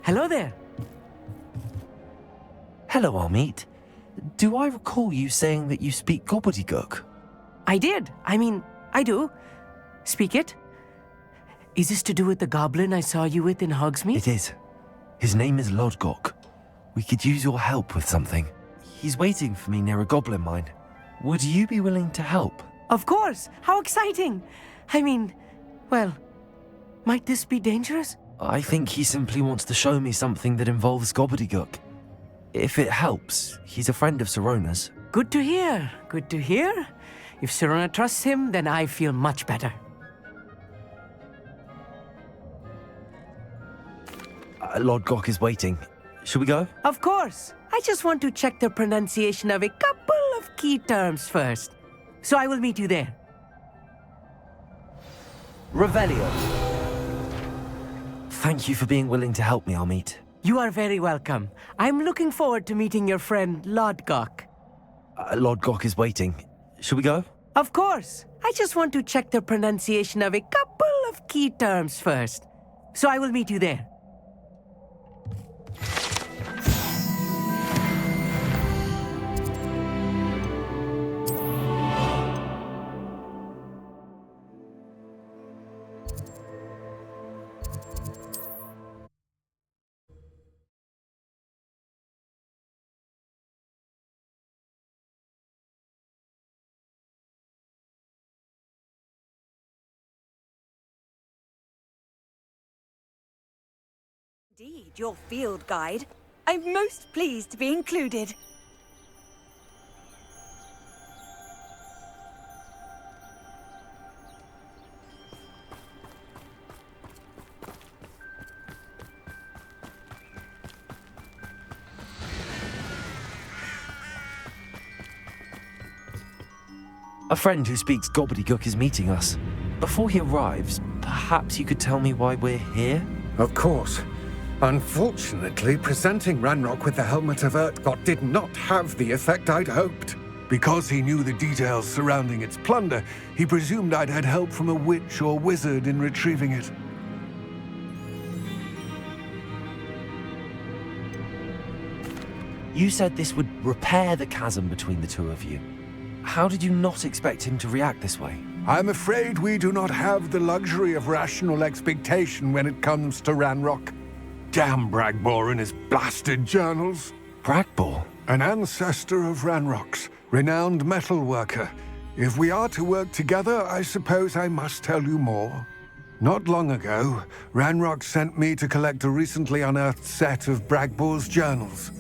Hello there. Hello, Armeet. Do I recall you saying that you speak gobbledygook? I did. I do. Speak it. Is this to do with the goblin I saw you with in Hogsmeade? It is. His name is Lodgok. We could use your help with something. He's waiting for me near a goblin mine. Would you be willing to help? Of course. How exciting. Well, might this be dangerous? I think he simply wants to show me something that involves gobbledygook. If it helps, he's a friend of Sirona's. Good to hear. Good to hear. If Sirona trusts him, then I feel much better. Lodgok is waiting. Shall we go? Of course. I just want to check the pronunciation of a couple of key terms first. So I will meet you there. Revelio. Thank you for being willing to help me, Armeet. You are very welcome. I'm looking forward to meeting your friend, Lodgok. Lodgok is waiting. Shall we go? Of course. I just want to check the pronunciation of a couple of key terms first. So I will meet you there. Indeed, your field guide. I'm most pleased to be included. A friend who speaks gobbledygook is meeting us. Before he arrives, perhaps you could tell me why we're here? Of course. Unfortunately, presenting Ranrock with the Helmet of Urtkot did not have the effect I'd hoped. Because he knew the details surrounding its plunder, he presumed I'd had help from a witch or wizard in retrieving it. You said this would repair the chasm between the two of you. How did you not expect him to react this way? I'm afraid we do not have the luxury of rational expectation when it comes to Ranrock. Damn Bragbor and his blasted journals. Bragbor? An ancestor of Ranrock's, renowned metal worker. If we are to work together, I suppose I must tell you more. Not long ago, Ranrock sent me to collect a recently unearthed set of Bragbor's journals.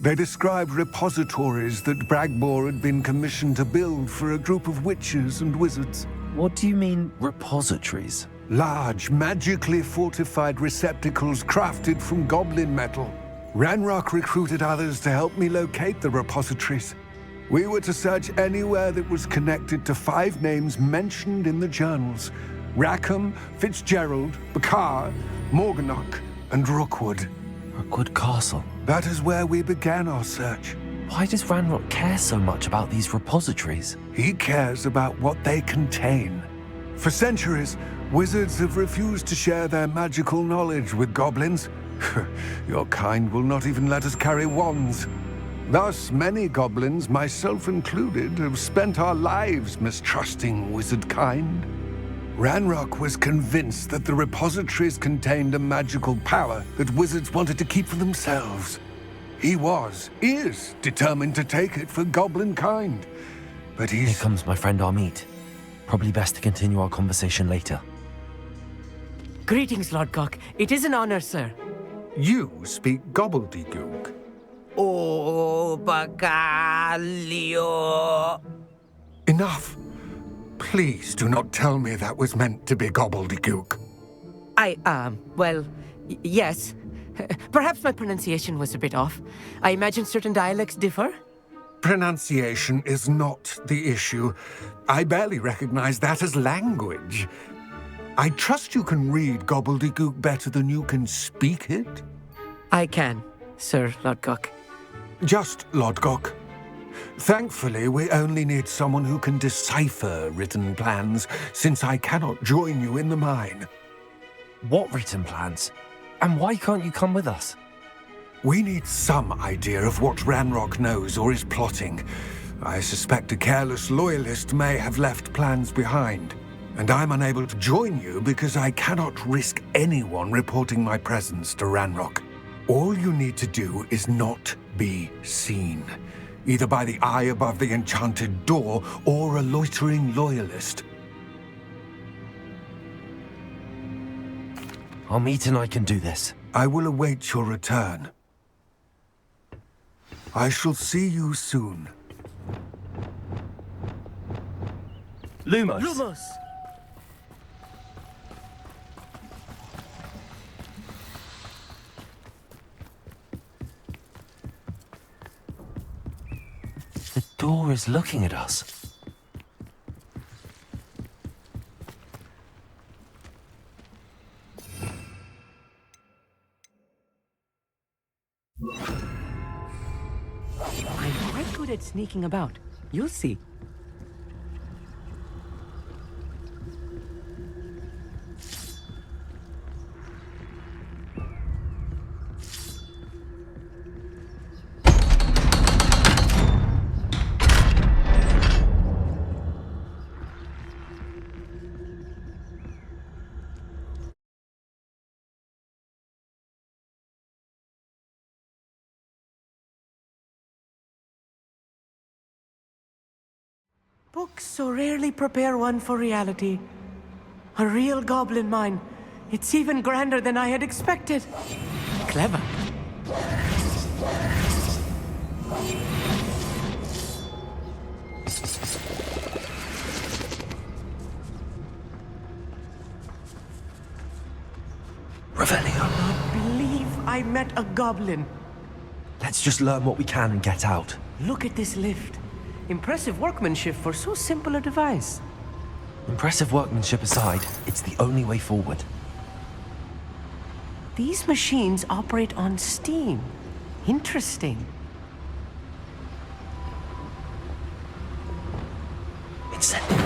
They described repositories that Bragbor had been commissioned to build for a group of witches and wizards. What do you mean, repositories? Large, magically fortified receptacles crafted from goblin metal. Ranrock recruited others to help me locate the repositories. We were to search anywhere that was connected to 5 names mentioned in the journals: Rackham, Fitzgerald, Bakar, Morganach, and Rookwood. Rookwood Castle. That is where we began our search. Why does Ranrock care so much about these repositories? He cares about what they contain. For centuries, wizards have refused to share their magical knowledge with goblins. Your kind will not even let us carry wands. Thus, many goblins, myself included, have spent our lives mistrusting wizard kind. Ranrock was convinced that the repositories contained a magical power that wizards wanted to keep for themselves. He is determined to take it for goblin kind. But Here comes my friend Armeet. Probably best to continue our conversation later. Greetings, Lodgok. It is an honor, sir. You speak gobbledygook. Oh, Bagalio. Enough. Please do not tell me that was meant to be gobbledygook. Yes. Perhaps my pronunciation was a bit off. I imagine certain dialects differ. Pronunciation is not the issue. I barely recognize that as language. I trust you can read gobbledygook better than you can speak it? I can, Sir Lodgok. Just Lodgok. Thankfully, we only need someone who can decipher written plans, since I cannot join you in the mine. What written plans? And why can't you come with us? We need some idea of what Ranrock knows or is plotting. I suspect a careless loyalist may have left plans behind. And I'm unable to join you because I cannot risk anyone reporting my presence to Ranrock. All you need to do is not be seen, either by the eye above the enchanted door or a loitering loyalist. Amit and I can do this. I will await your return. I shall see you soon. Lumos! Lumos! The door is looking at us. I'm quite good at sneaking about. You'll see. Books so rarely prepare one for reality. A real goblin mine. It's even grander than I had expected. Clever. Revelio. I believe I met a goblin. Let's just learn what we can and get out. Look at this lift. Impressive workmanship for so simple a device. Impressive workmanship aside, it's the only way forward. These machines operate on steam. Interesting. Incendiary.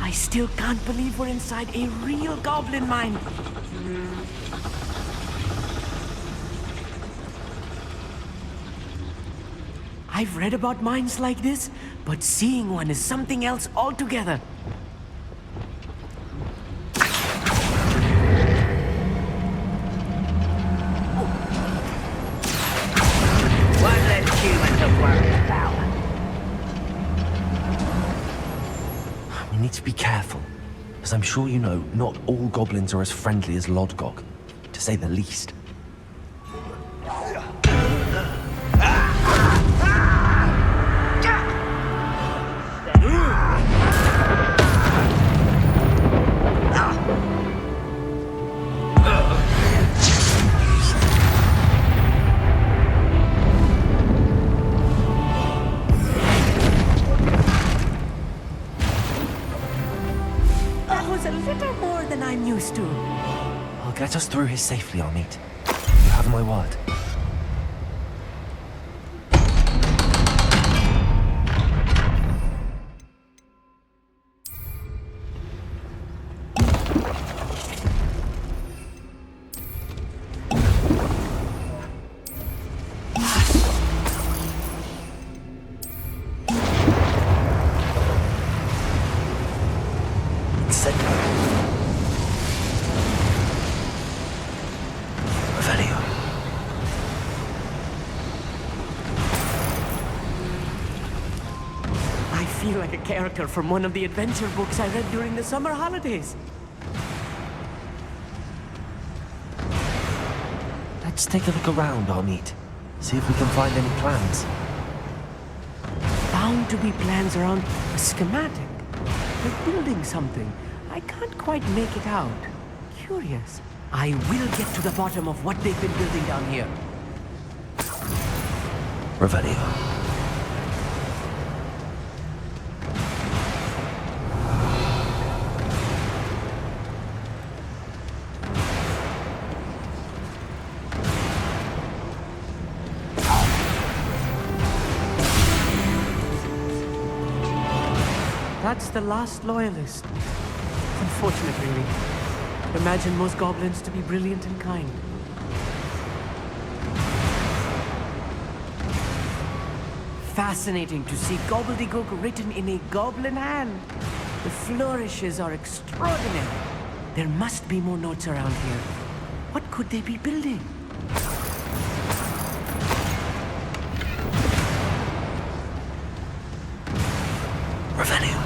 I still can't believe we're inside a real goblin mine. I've read about mines like this, but seeing one is something else altogether. One less human to worry about. We need to be careful, as I'm sure you know, not all goblins are as friendly as Lodgok, to say the least. That was a little more than I'm used to. I'll get us through here safely, Amit. You have my word. Revelio. I feel like a character from one of the adventure books I read during the summer holidays. Let's take a look around, Amit. See if we can find any plans. Bound to be plans around a schematic. They're building something. I can't quite make it out. Curious. I will get to the bottom of what they've been building down here. Revelio. That's the last loyalist. Unfortunate, really. Imagine most goblins to be brilliant and kind. Fascinating to see gobbledygook written in a goblin hand. The flourishes are extraordinary. There must be more notes around here. What could they be building? Revelio.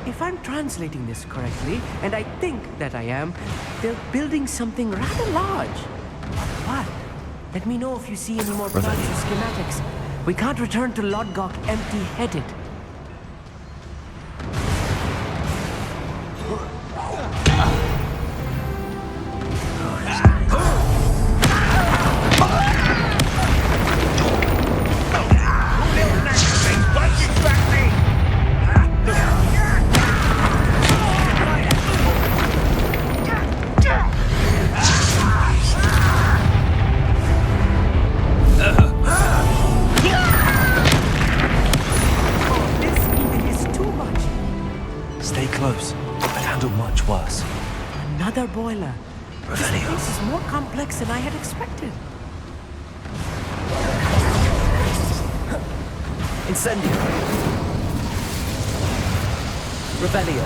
If I'm translating this correctly, and I think that I am, they're building something rather large. What? Let me know if you see any more plans or schematics. We can't return to Lodgok empty-headed. Another boiler. This place is more complex than I had expected. Incendio. Revelio.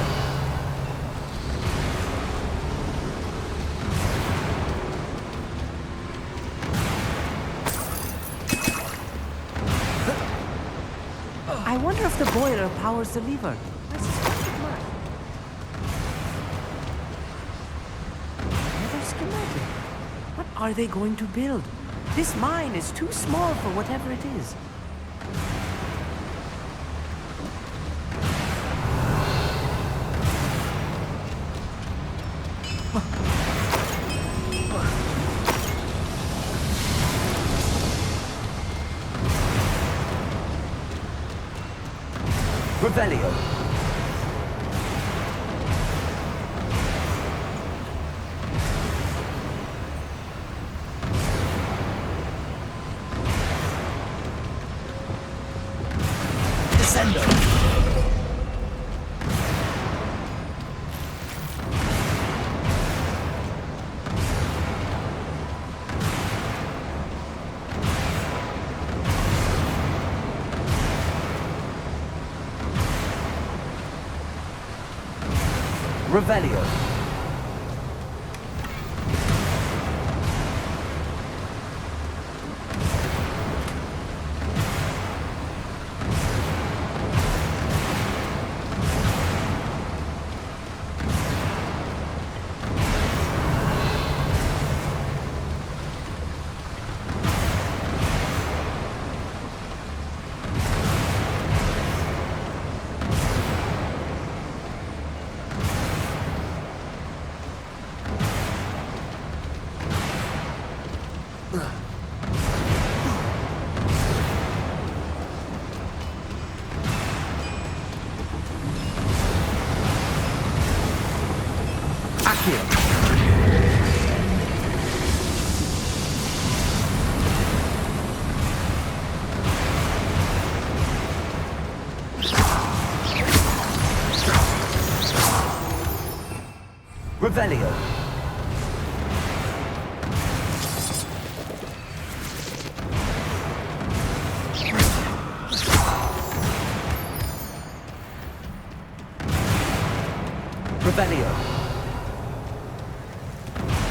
I wonder if the boiler powers the lever. I suspect it might. Another schematic. What are they going to build? This mine is too small for whatever it is. Revelio. Descendo. Revelio. Revelio. Revelio.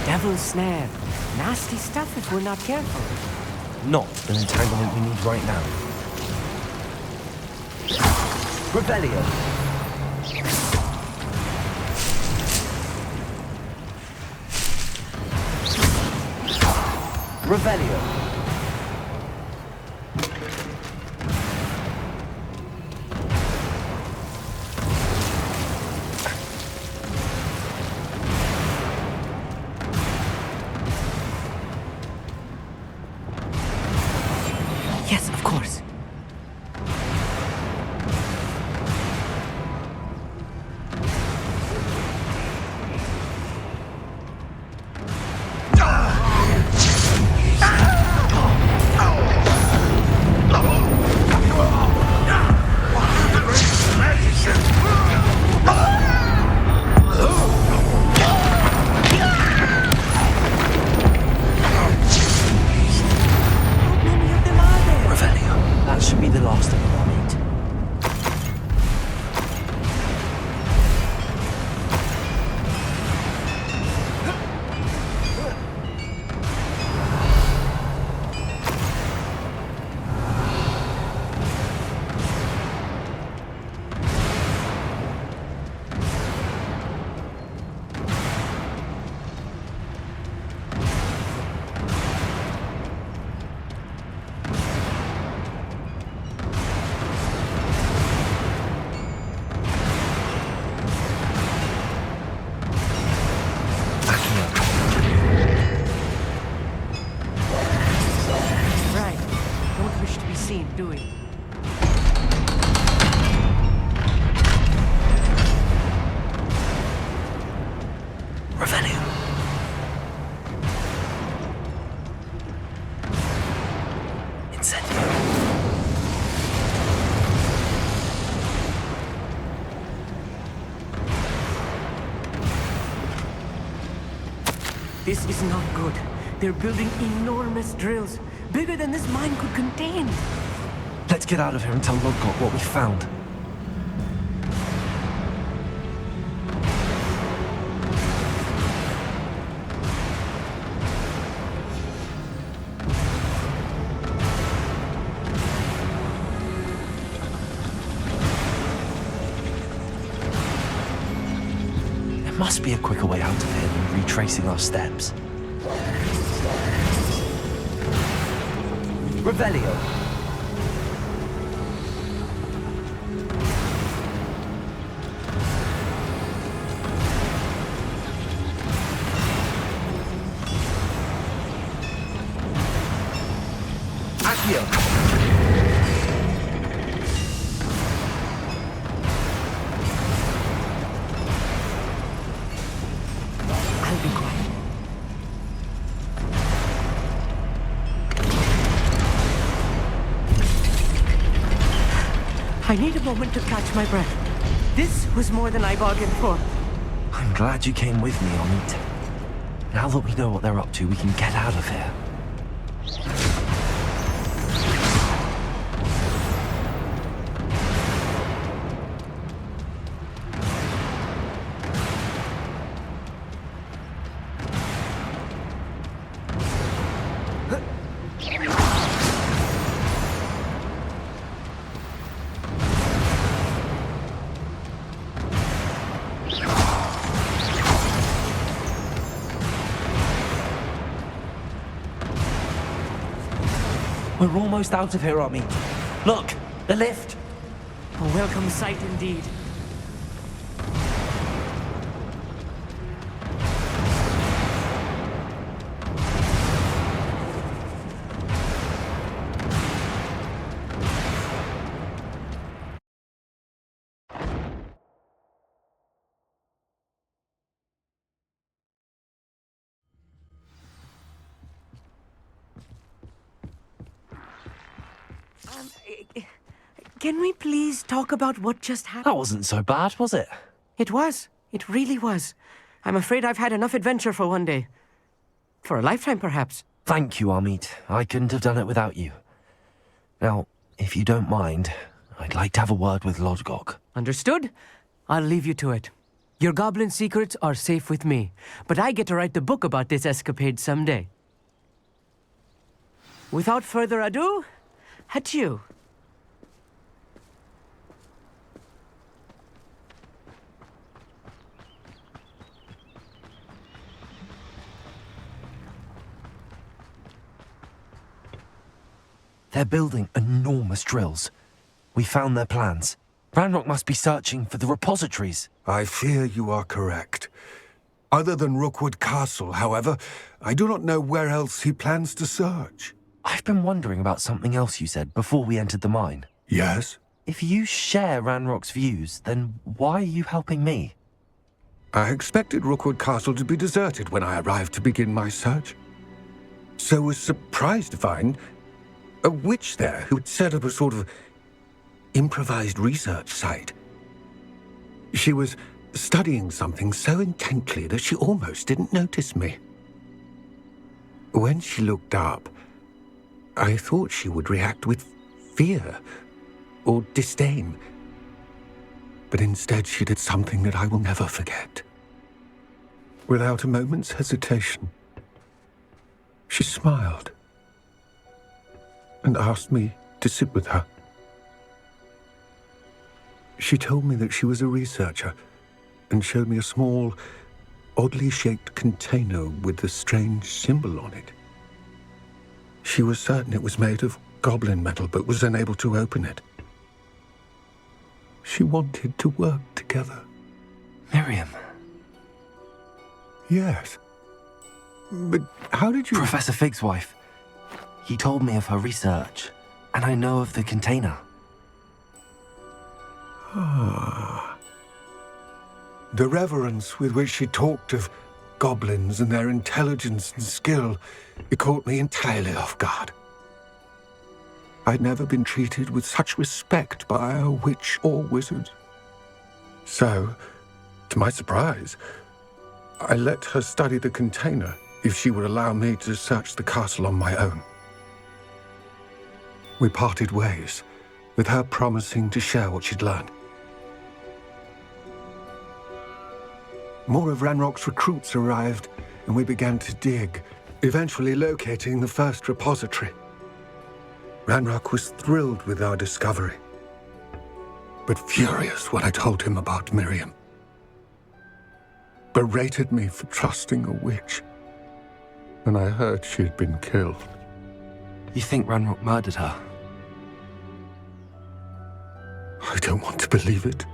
Devil's snare. Nasty stuff if we're not careful. Not an entanglement we need right now. Revelio. Revelio. Yes, of course. That should be the last of them, Amit. Right. Don't wish to be seen, do we? Revelio. Incendio. This is not good. They're building enormous drills, bigger than this mine could contain. Let's get out of here and tell Lodgok what we found. There must be a quicker way out of here than retracing our steps. Revelio. Accio. I'll be quiet. I need a moment to catch my breath. This was more than I bargained for. I'm glad you came with me, Amit. Now that we know what they're up to, we can get out of here. We're almost out of here, Amit. Look, the lift. A welcome sight indeed. Can we please talk about what just happened? That wasn't so bad, was it? It was. It really was. I'm afraid I've had enough adventure for one day. For a lifetime, perhaps. Thank you, Amit. I couldn't have done it without you. Now, if you don't mind, I'd like to have a word with Lodgok. Understood? I'll leave you to it. Your goblin secrets are safe with me, but I get to write the book about this escapade someday. Without further ado, adieu. They're building enormous drills. We found their plans. Ranrock must be searching for the repositories. I fear you are correct. Other than Rookwood Castle, however, I do not know where else he plans to search. I've been wondering about something else you said before we entered the mine. Yes? If you share Ranrock's views, then why are you helping me? I expected Rookwood Castle to be deserted when I arrived to begin my search. So was surprised to find a witch there who had set up a sort of improvised research site. She was studying something so intently that she almost didn't notice me. When she looked up, I thought she would react with fear or disdain. But instead she did something that I will never forget. Without a moment's hesitation, she smiled and asked me to sit with her. She told me that she was a researcher and showed me a small, oddly shaped container with a strange symbol on it. She was certain it was made of goblin metal, but was unable to open it. She wanted to work together. Miriam. Yes. But how did you... Professor Fig's wife. He told me of her research, and I know of the container. Ah. The reverence with which she talked of goblins and their intelligence and skill, it caught me entirely off guard. I'd never been treated with such respect by a witch or wizard. So, to my surprise, I let her study the container if she would allow me to search the castle on my own. We parted ways, with her promising to share what she'd learned. More of Ranrock's recruits arrived, and we began to dig, eventually locating the first repository. Ranrock was thrilled with our discovery, but furious when I told him about Miriam. Berated me for trusting a witch, and I heard she had been killed. You think Ranrock murdered her? I don't want to believe it,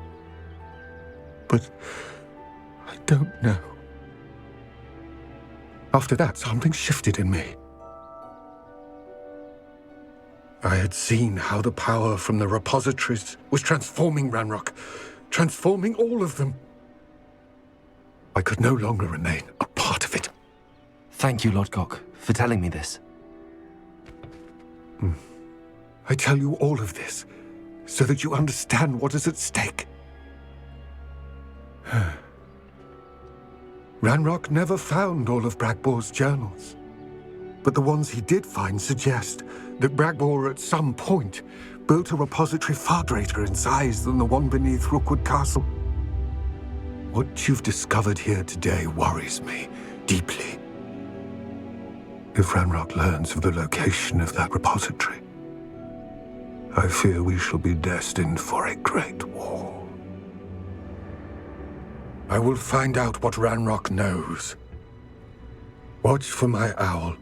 but I don't know. After that, something shifted in me. I had seen how the power from the repositories was transforming Ranrock, transforming all of them. I could no longer remain a part of it. Thank you, Lodgok, for telling me this. I tell you all of this so that you understand what is at stake. Ranrock never found all of Bragbor's journals, but the ones he did find suggest that Bragbor at some point built a repository far greater in size than the one beneath Rookwood Castle. What you've discovered here today worries me deeply. If Ranrock learns of the location of that repository, I fear we shall be destined for a great war. I will find out what Ranrock knows. Watch for my owl